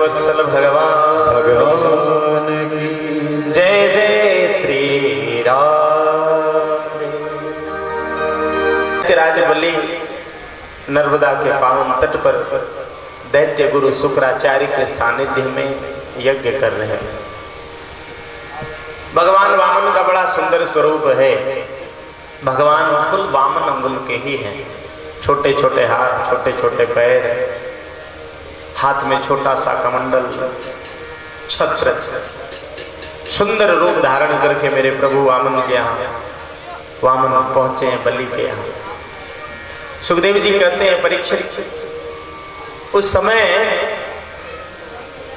भक्तवत्सल भगवान की जय। जय श्री राम। राज बलि नर्मदा के पावन तट पर दैत्य गुरु शुक्राचार्य के सानिध्य में यज्ञ कर रहे हैं। भगवान वामन का बड़ा सुंदर स्वरूप है। भगवान कुल वामन अंगुल के ही हैं। छोटे छोटे हाथ, छोटे छोटे पैर, हाथ में छोटा सा कमंडल, छत्र, सुंदर रूप धारण करके मेरे प्रभु वामन के यहाँ वामन पहुंचे हैं बलि के यहाँ। सुखदेव जी कहते हैं परीक्षित, उस समय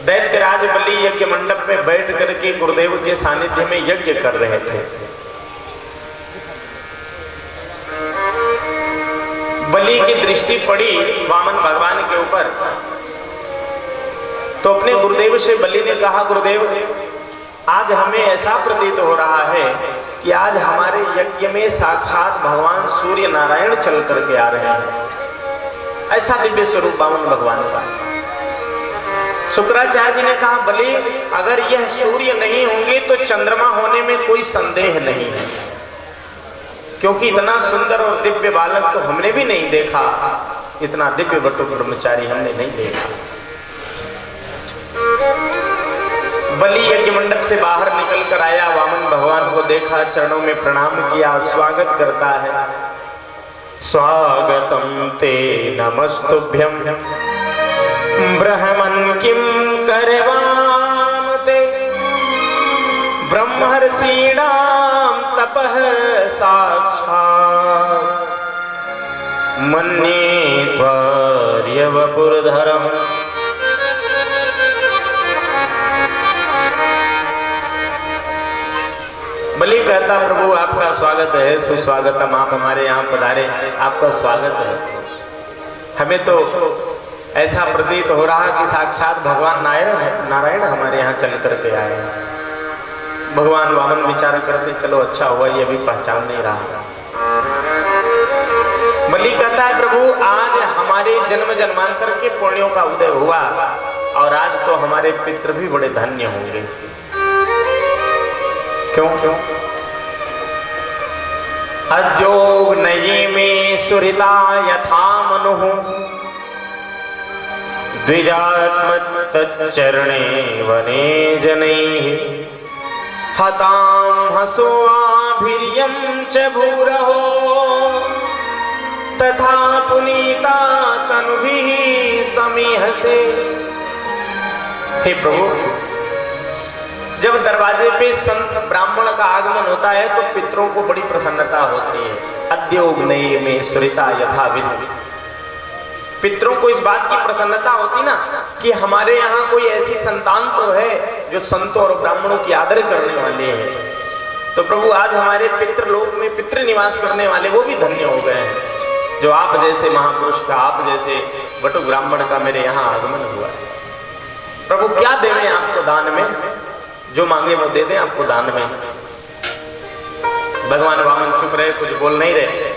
दैत्यराज बलि यज्ञ मंडप में बैठ करके गुरुदेव के सानिध्य में यज्ञ कर रहे थे। बलि की दृष्टि पड़ी वामन भगवान के ऊपर, तो अपने गुरुदेव से बलि ने कहा, गुरुदेव आज हमें ऐसा प्रतीत हो रहा है कि आज हमारे यज्ञ में साक्षात भगवान सूर्य नारायण चल करके आ रहे हैं। ऐसा दिव्य स्वरूप वामन भगवान का। शुक्राचार्य जी ने कहा, बलि अगर यह सूर्य नहीं होंगे तो चंद्रमा होने में कोई संदेह नहीं है, क्योंकि इतना सुंदर और दिव्य बालक तो हमने भी नहीं देखा, इतना दिव्य बटु ब्रह्मचारी हमने नहीं देखा। बलि यज्ञ मंडप से बाहर निकल कर आया, वामन भगवान को देखा, चरणों में प्रणाम किया, स्वागत करता है। स्वागतम ते नमस्तुभ्यं ब्रह्मन् किं करवाम ते ब्रह्मर्षीणां तपः साक्षात् मन्ये त्वर्यवपुर्धरम्। बलि कहता, प्रभु आपका स्वागत है, सुस्वागतम, आप हमारे यहाँ पधारे, आपका स्वागत है। हमें तो ऐसा प्रतीत हो रहा कि साक्षात भगवान नारायण हमारे यहाँ चल करके आए। भगवान वामन विचार करते, चलो अच्छा हुआ ये भी पहचान नहीं रहा। बलि कहता है, प्रभु आज हमारे जन्म जन्मांतर के पुण्यों का उदय हुआ और आज तो हमारे पितृ भी बड़े धन्य होंगे। क्यों? अद्योग नये में सुहृदा यथा मनुः द्विजात्म तच्चरणे वने जनैः हतां हसोऽभिर्यं च भूरहो तथा पुनीता तनुभिः समीहसे। हे प्रभु, जब दरवाजे पे संत ब्राह्मण का आगमन होता है तो पितरों को बड़ी प्रसन्नता होती है। अद्योगनये में सुहृदा यथा विधि, पितरों को इस बात की प्रसन्नता होती ना कि हमारे यहाँ कोई ऐसी संतान तो है जो संतों और ब्राह्मणों की आदर करने वाले हैं। तो प्रभु आज हमारे पितृलोक में पितृ निवास करने वाले वो भी धन्य हो गए हैं, जो आप जैसे महापुरुष का, आप जैसे बटु ब्राह्मण का मेरे यहाँ आगमन हुआ है। प्रभु क्या देवें आपको दान में, जो मांगे वो दे दें आपको दान में। भगवान वामन चुप रहे, कुछ बोल नहीं रहे।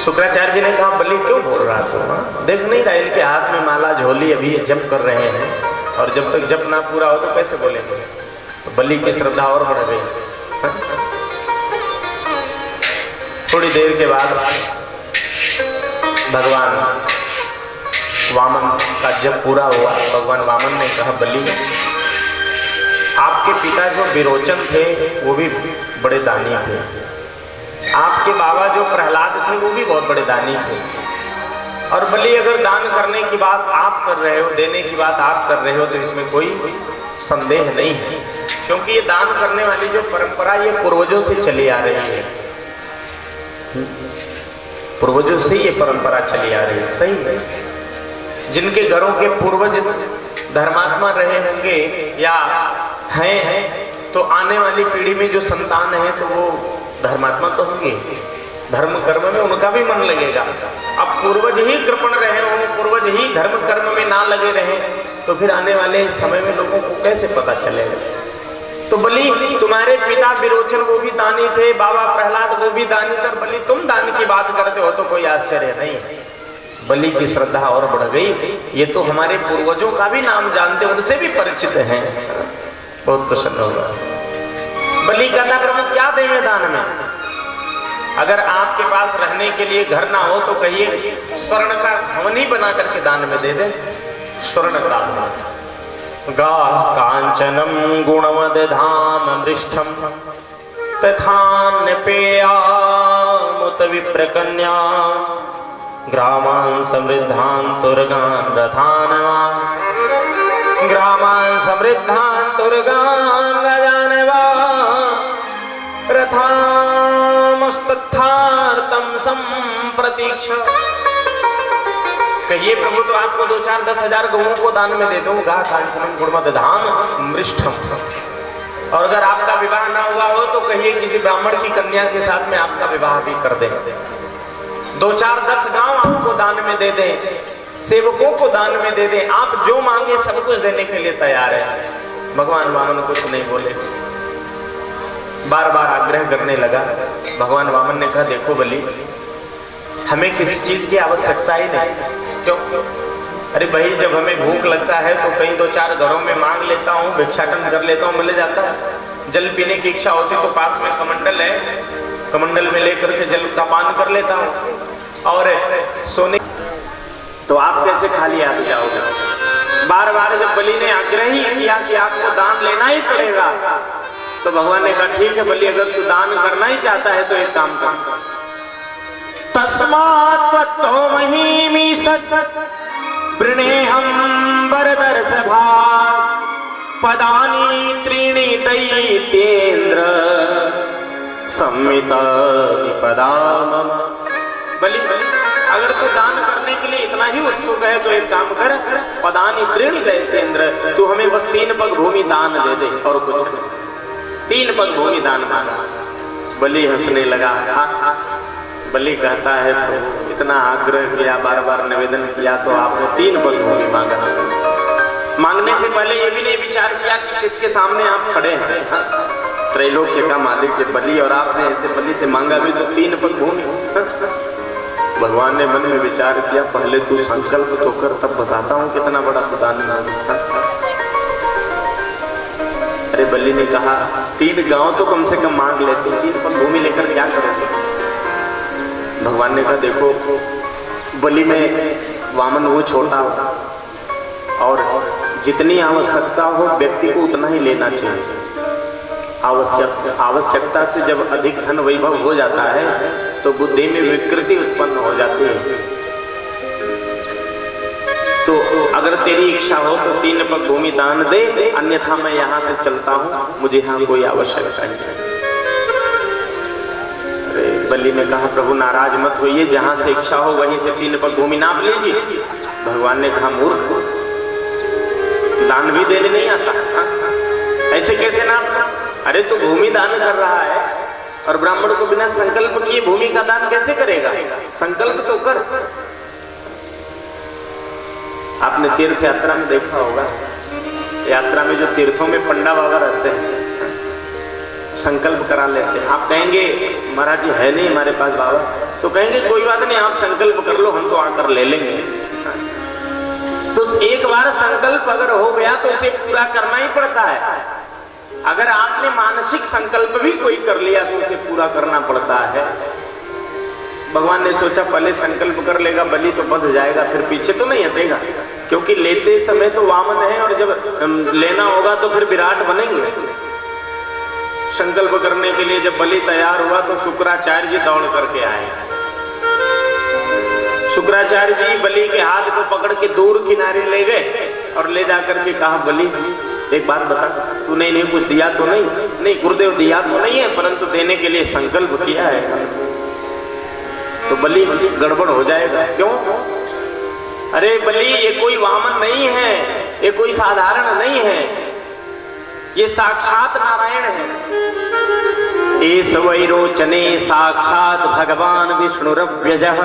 शुक्राचार्य जी ने कहा, बलि क्यों बोल रहा तू? देख नहीं रहा इनके हाथ में माला झोली अभी जप कर रहे हैं, और जब तक जप ना पूरा हो तो कैसे बोलेंगे? तो बलि की श्रद्धा और बढ़ गई। थोड़ी देर के बाद भगवान वामन का जब पूरा हुआ, भगवान वामन ने कहा, बलि आपके पिता जो विरोचन थे वो भी बड़े दानी थे, आपके बाबा जो प्रहलाद थे वो भी बहुत बड़े दानी थे, और बलि अगर दान करने की बात आप कर रहे हो, देने की बात आप कर रहे हो, तो इसमें कोई संदेह नहीं है, क्योंकि ये दान करने वाली जो परंपरा ये पूर्वजों से चली आ रही है। पूर्वजों से ये परंपरा चली आ रही है। सही है, जिनके घरों के पूर्वज धर्मात्मा रहे होंगे या हैं, तो आने वाली पीढ़ी में जो संतान है तो वो धर्मात्मा तो होंगे, धर्म कर्म में उनका भी मन लगेगा। अब पूर्वज ही कृपण रहे हों, पूर्वज ही धर्म कर्म में ना लगे रहे, तो फिर आने वाले समय में लोगों को कैसे पता चलेगा? तो बलि तुम्हारे पिता विरोचन वो भी दानी थे, बाबा प्रहलाद वो भी दानी थे, बलि तुम दान की बात करते हो तो कोई आश्चर्य नहीं है। बलि की श्रद्धा और बढ़ गई। ये तो हमारे पूर्वजों का भी नाम जानते, उनसे भी परिचित हैं। बहुत प्रसन्न होगा। बलि कहता प्रभु क्या देवे दान में? अगर आपके पास रहने के लिए घर ना हो तो कहिए स्वर्ण का भवन ही बना करके दान में दे दे। स्वर्ण का गा कांचनम गुणवद धाम मृष्ठम तथान्य पेयामुत विप्रकन्या ग्रामान समृद्धान तुर्गान रथानवान ग्रामान समृद्धान तुर्गान रजानवान रथामस्तथार्थम संप्रतीक्षा। कहिए प्रभु तो आपको 2-4-10,000 गौओं को दान में दे दूं। गा कांचनम गुणवद धाम मृष्ठम। और अगर आपका विवाह ना हुआ हो तो कहिए किसी ब्राह्मण की कन्या के साथ में आपका विवाह भी कर दें। 2-4-10 गांव आपको दान में दे दें, सेवकों को दान में दे दें। आप जो मांगे सब कुछ देने के लिए तैयार है। भगवान वामन कुछ नहीं बोले, बार बार आग्रह करने लगा। भगवान वामन ने कहा देखो बलि, हमें किसी चीज की आवश्यकता ही नहीं। क्यों? अरे भाई जब हमें भूख लगता है तो कहीं 2-4 घरों में मांग लेता हूँ, भिक्षाटन कर लेता हूँ, मिल जाता है। जल पीने की इच्छा होती तो पास में कमंडल है, कमंडल में लेकर के जल का पान कर लेता हूँ। और सोने तो आप कैसे खाली हाथ जाओगे? बार बार जब बलि ने आग्रह ही किया कि आपको दान लेना ही पड़ेगा तो भगवान ने कहा ठीक है बलि, अगर तू दान करना ही चाहता है तो एक काम कर। तस्मात् त्वत्तो महीमि सत् वृणेहं वरदर्श भाग पदानि त्रीणि दैत्येन्द्र संमिता विपदा मम। बलि अगर तू दान करने के लिए इतना ही उत्सुक है तो एक काम कर, पदानि त्रीणि दैत्येन्द्र, तू हमें बस 3 पग भूमि दान दे दे और कुछ नहीं। 3 पग भूमि दान मांगा। बलि हंसने लगा। बलि कहता है प्रभु इतना आग्रह किया, बार बार निवेदन किया तो आपने 3 पग भूमि मांगा। मांगने से पहले ये भी नहीं विचार किया कि किसके सामने आप खड़े हैं। त्रैलोक्य का मालिक है बलि और आपने ऐसे बलि से मांगा भी तो 3 पग भूमि। भगवान ने मन में विचार किया पहले तू संकल्प तो कर, तब बताता हूँ कितना बड़ा दान मांगा। अरे बलि ने कहा 3 गांव तो कम से कम मांग लेते, 3 पग भूमि लेकर क्या करोगे? भगवान ने कहा देखो बलि में वामन वो छोटा और जितनी आवश्यकता हो व्यक्ति को उतना ही लेना चाहिए। आवश्यकता से जब अधिक धन वैभव हो जाता है तो बुद्धि में विकृति उत्पन्न हो जाती है। तो अगर तेरी इच्छा हो तो 3 पग भूमि दान दे, अन्यथा मैं यहाँ से चलता हूँ, मुझे यहाँ कोई आवश्यकता नहीं। अरे बलि ने कहा प्रभु नाराज मत होइए, जहाँ से इच्छा हो वहीं से 3 पग भूमि नाप लीजिए। भगवान ने कहा मूर्ख, दान भी देने नहीं आता, ऐसे कैसे नापना? अरे तू भूमि दान कर रहा है और ब्राह्मण को बिना संकल्प किए भूमि का दान कैसे करेगा? संकल्प तो कर। आपने तीर्थ यात्रा में देखा होगा, यात्रा में जो तीर्थों में पंडा बाबा रहते हैं संकल्प करा लेते हैं। आप कहेंगे महाराज जी है नहीं हमारे पास बाबा, तो कहेंगे कोई बात नहीं आप संकल्प कर लो, हम तो आकर ले लेंगे। तो एक बार संकल्प अगर हो गया तो उसे पूरा करना ही पड़ता है। अगर आपने मानसिक संकल्प भी कोई कर लिया तो उसे पूरा करना पड़ता है। भगवान ने सोचा पहले संकल्प कर लेगा बलि तो बच जाएगा, फिर पीछे तो नहीं हटेगा, क्योंकि लेते समय तो वामन है और जब लेना होगा तो फिर विराट बनेंगे। संकल्प करने के लिए जब बलि तैयार हुआ तो शुक्राचार्य जी दौड़ करके आए। शुक्राचार्य जी बलि के हाथ को पकड़ के दूर किनारे ले गए और ले जाकर के कहा बलि एक बात बता, तूने इन्हें कुछ दिया तो नहीं? नहीं गुरुदेव दिया तो नहीं है, परंतु देने के लिए संकल्प किया है। तो बलि गड़बड़ हो जाएगा। क्यों? अरे बलि ये कोई वामन नहीं है, ये कोई साधारण नहीं है, ये साक्षात नारायण है। एष वैरोचने साक्षात भगवान विष्णुरव्यजः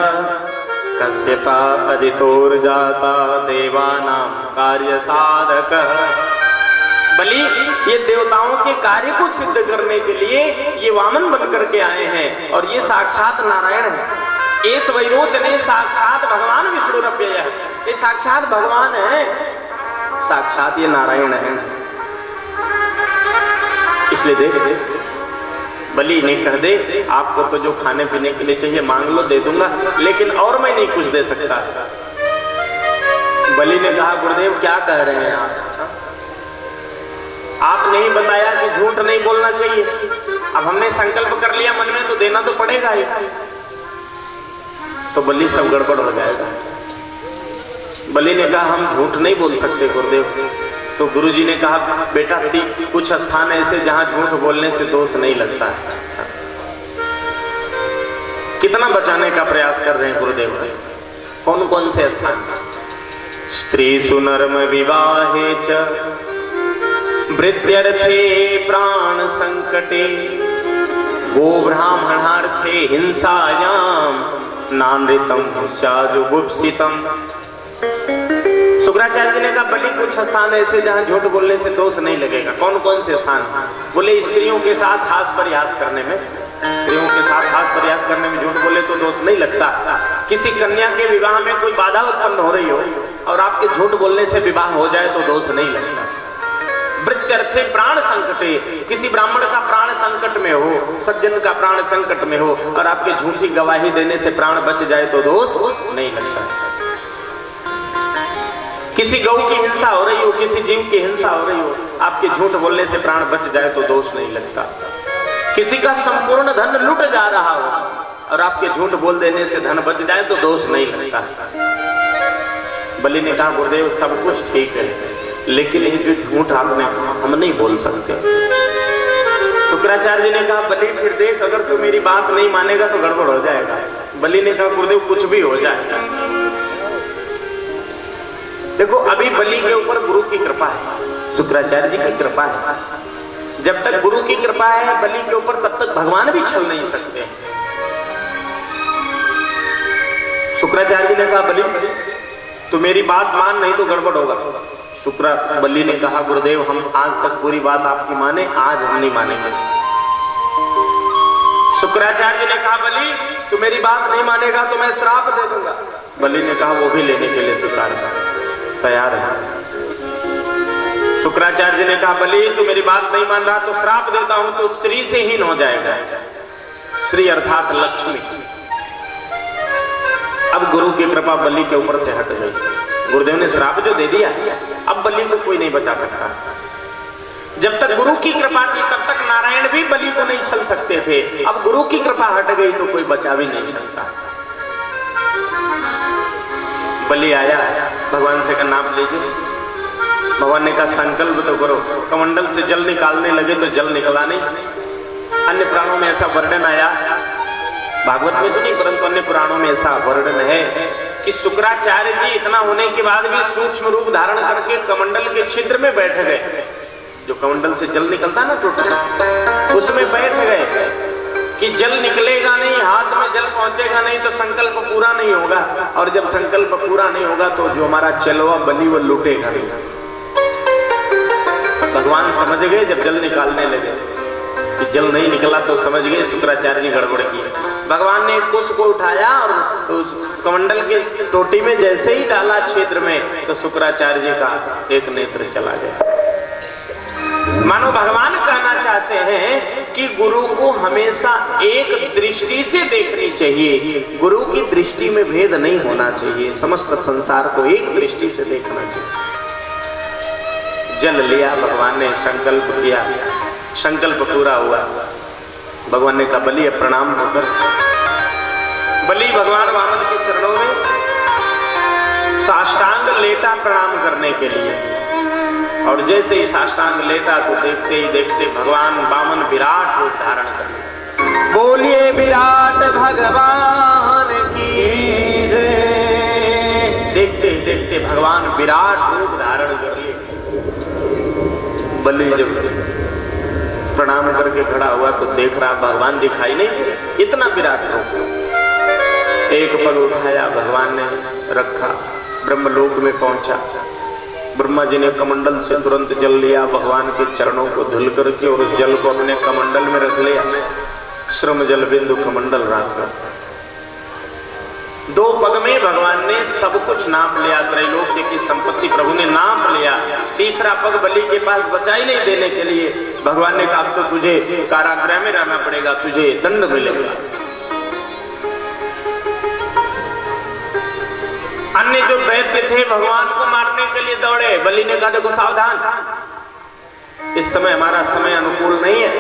कश्यपा अदितोर्जाता देवानां कार्य साधकः। बलि ये देवताओं के कार्य को सिद्ध करने के लिए ये वामन बन करके आए हैं और ये साक्षात नारायण है। इस वैरोचने साक्षात भगवान विष्णु रव्यय, ये साक्षात भगवान है, साक्षात ये नारायण है। इसलिए देख बलि ने कह दे आपको तो जो खाने पीने के लिए चाहिए मांग लो, दे दूंगा, लेकिन और मैं नहीं कुछ दे सकता। बलि ने कहा गुरुदेव क्या कह रहे हैं आपने ही बताया कि झूठ नहीं बोलना चाहिए, अब हमने संकल्प कर लिया मन में तो देना तो पड़ेगा ही। तो बलि सब गड़बड़ हो जाएगा। बलि ने कहा हम झूठ नहीं बोल सकते गुरुदेव। तो गुरुजी ने कहा बेटा कुछ स्थान ऐसे जहां झूठ बोलने से दोष नहीं लगता है। कितना बचाने का प्रयास कर रहे हैं गुरुदेव, कौन कौन से स्थान? स्त्री सुनर्म विवाहे च वृत्यर्थे प्राण संकटे गो ब्राह्मणार्थे हिंसायाम नानृतम स्याजुगुप्सितम। शुक्राचार्य जी ने कहा बलि कुछ स्थान ऐसे जहां झूठ बोलने से दोष नहीं लगेगा। कौन कौन से स्थान? बोले स्त्रियों के साथ हास परिहास करने में, स्त्रियों के साथ हास परिहास करने में झूठ बोले तो दोष नहीं लगता। किसी कन्या के विवाह में कोई बाधा उत्पन्न हो रही हो और आपके झूठ बोलने से विवाह हो जाए तो दोष नहीं लगता। वृत्यर्थे प्राण संकटे, किसी ब्राह्मण का प्राण संकट में हो, सज्जन का प्राण संकट में हो और आपके झूठी गवाही देने से प्राण बच जाए तो दोष नहीं लगता। किसी गौ की हिंसा हो रही हो, किसी जीव की हिंसा हो रही हो, आपके झूठ बोलने से प्राण बच जाए तो दोष नहीं लगता। किसी का संपूर्ण धन लुट जा रहा हो और आपके झूठ बोल देने से धन बच जाए तो दोष नहीं लगता। बलि ने कहा गुरुदेव सब कुछ ठीक है, लेकिन ये जो झूठ आपने हम नहीं बोल सकते। शुक्राचार्य जी ने कहा बलि फिर देख अगर तू मेरी बात नहीं मानेगा तो गड़बड़ हो जाएगा। बलि ने कहा गुरुदेव कुछ भी हो जाएगा। देखो अभी बलि के ऊपर गुरु की कृपा है, शुक्राचार्य जी की कृपा है। जब तक गुरु की कृपा है बलि के ऊपर तब तक भगवान भी छल नहीं सकते। शुक्राचार्य जी ने कहा बलि तू मेरी बात मान नहीं तो गड़बड़ होगा। बलि ने कहा गुरुदेव हम आज तक पूरी बात आपकी माने, आज हम नहीं मानेंगे। शुक्राचार्य जी ने कहा बलि तू मेरी बात नहीं मानेगा तो मैं श्राप दे दूंगा। बलि ने कहा वो भी लेने के लिए स्वीकार तैयार है। शुक्राचार्य जी ने कहा बलि तू मेरी बात नहीं मान रहा तो श्राप देता हूं, तो श्री से हीन हो जाएगा। श्री अर्थात लक्ष्मी। अब गुरु की कृपा बलि के ऊपर से हट गई। गुरुदेव ने श्राप जो दे दिया अब बलि को कोई नहीं बचा सकता। जब तक गुरु की कृपा थी तब तक नारायण भी बलि को नहीं छल सकते थे। अब गुरु की कृपा हट गई तो कोई बचा भी नहीं सकता। बलि आया, भगवान से का नाम लीजिए। भगवान ने कहा संकल्प तो करो। कमंडल से जल निकालने लगे तो जल निकला नहीं। अन्य पुराणों में ऐसा वर्णन आया, भागवत में तो नहीं परंतु अन्य पुराणों में ऐसा वर्णन है कि शुक्राचार्य जी इतना होने के बाद भी सूक्ष्म रूप धारण करके कमंडल के छिद्र में बैठ गए। जो कमंडल से जल निकलता ना टोटल, उसमें बैठ गए कि जल निकलेगा नहीं, हाथ में जल पहुंचेगा नहीं तो संकल्प पूरा नहीं होगा, और जब संकल्प पूरा नहीं होगा तो जो हमारा चलवा बलि वो लूटेगा नहीं। भगवान समझ गए जब जल निकालने लगे कि जल नहीं निकला तो समझ गए शुक्राचार्य जी गड़बड़ की। भगवान ने कुश को उठाया और उस कमंडल के टोटी में जैसे ही डाला क्षेत्र में तो शुक्राचार्य जी का एक नेत्र चला गया। मानो भगवान कहना चाहते हैं कि गुरु को हमेशा एक दृष्टि से देखनी चाहिए, गुरु की दृष्टि में भेद नहीं होना चाहिए, समस्त संसार को एक दृष्टि से देखना चाहिए। जल लिया, भगवान ने संकल्प किया, संकल्प पूरा हुआ। भगवान ने कहा बलि प्रणाम होकर बलि भगवान वामन के चरणों में साष्टांग लेटा प्रणाम करने के लिए, और जैसे ही साष्टांग लेटा तो देखते ही देखते भगवान वामन विराट रूप धारण कर। बोलिए विराट भगवान की जय। देखते ही देखते भगवान विराट रूप धारण कर लिए। बलि जब प्रणाम करके खड़ा हुआ तो देख रहा भगवान दिखाई नहीं दे, इतना विराट रूप। एक पग उठाया भगवान ने रखा, ब्रह्मलोक में पहुंचा। ब्रह्मा जी ने कमंडल से तुरंत जल लिया, भगवान के चरणों को धुल करके और उस जल को अपने कमंडल में रख लिया। श्रम जल बिंदु कमंडल रखा। 2 पग में भगवान ने सब कुछ नाप लिया, त्रैलोक्य की संपत्ति प्रभु ने नाप लिया। तीसरा पग बलि के पास बचा ही नहीं देने के लिए भगवान ने कहा तो तुझे कारागृह में रहना पड़ेगा, तुझे दंड मिलेगा। अन्य जो दैत्य थे भगवान को मारने के लिए दौड़े। बलि ने कहा देखो सावधान, इस समय हमारा समय अनुकूल नहीं है,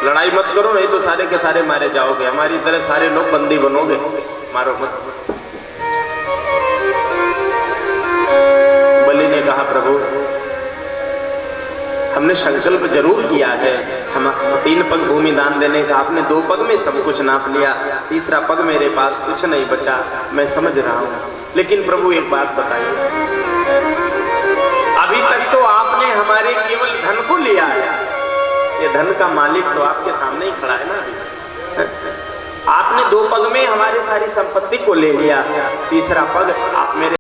लड़ाई मत करो नहीं तो सारे के सारे मारे जाओगे, हमारी तरह सारे लोग बंदी बनोगे, मारो मत। बलि ने कहा प्रभु हमने संकल्प जरूर किया है, हम 3 पग भूमि दान देने का, आपने 2 पग में सब कुछ नाप लिया, तीसरा पग मेरे पास कुछ नहीं बचा, मैं समझ रहा हूं। लेकिन प्रभु एक बात बताइए, अभी तक तो आपने हमारे केवल धन को लिया है, ये धन का मालिक तो आपके सामने ही खड़ा है ना। आपने 2 पग में हमारी सारी संपत्ति को ले लिया, तीसरा पग आप मेरे